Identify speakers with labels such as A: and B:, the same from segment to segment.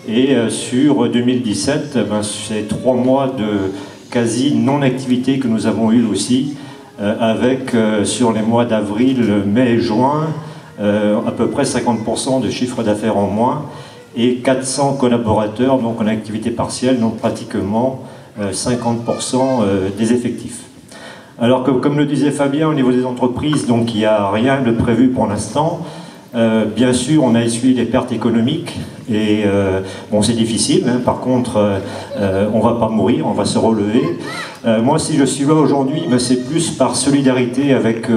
A: Et sur 2017, c'est 3 mois de quasi non-activité que nous avons eu aussi, avec sur les mois d'avril, mai et juin, à peu près 50% de chiffre d'affaires en moins et 400 collaborateurs donc en activité partielle, donc pratiquement 50% des effectifs. Alors que, comme le disait Fabien, au niveau des entreprises, donc il n'y a rien de prévu pour l'instant. Bien sûr, on a essuyé des pertes économiques et bon, c'est difficile, hein. Par contre, on ne va pas mourir, on va se relever. Moi, si je suis là aujourd'hui, c'est plus par solidarité avec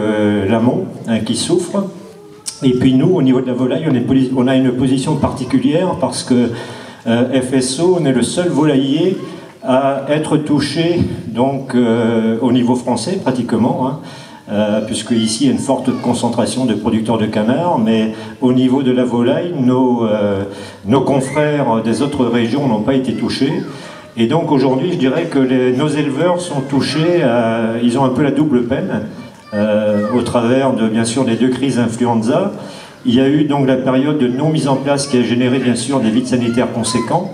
A: l'amont, hein, qui souffre. Et puis nous, au niveau de la volaille, on a une position particulière parce que FSO, on est le seul volailler à être touché donc, au niveau français pratiquement, hein. Puisque ici il y a une forte concentration de producteurs de canards, mais au niveau de la volaille, nos confrères des autres régions n'ont pas été touchés. Et donc aujourd'hui, je dirais que nos éleveurs sont touchés, ils ont un peu la double peine, au travers de, bien sûr, des 2 crises influenza. Il y a eu donc la période de non mise en place qui a généré bien sûr des vides sanitaires conséquents.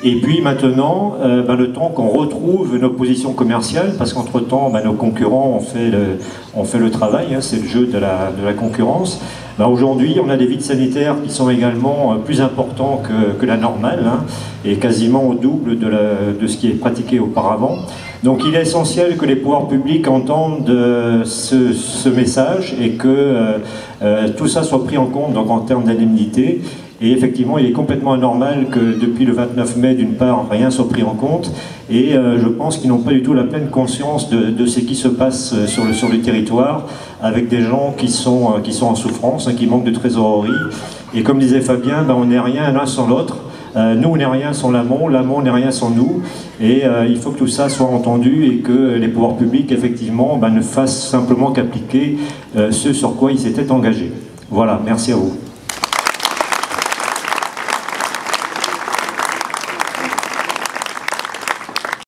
A: Et puis maintenant, le temps qu'on retrouve nos positions commerciales, parce qu'entre-temps, nos concurrents ont fait le travail, hein, c'est le jeu de la concurrence. Aujourd'hui, on a des vides sanitaires qui sont également plus importants que la normale, hein, et quasiment au double de ce qui est pratiqué auparavant. Donc il est essentiel que les pouvoirs publics entendent ce message et que tout ça soit pris en compte donc, en termes d'indemnité. Et effectivement, il est complètement anormal que depuis le 29 mai, d'une part, rien soit pris en compte. Et je pense qu'ils n'ont pas du tout la pleine conscience de ce qui se passe sur le territoire, avec des gens qui sont en souffrance, hein, qui manquent de trésorerie. Et comme disait Fabien, on n'est rien l'un sans l'autre. Nous, on n'est rien sans l'amont n'est rien sans nous. Et il faut que tout ça soit entendu et que les pouvoirs publics, effectivement, ne fassent simplement qu'appliquer ce sur quoi ils s'étaient engagés. Voilà, merci à vous.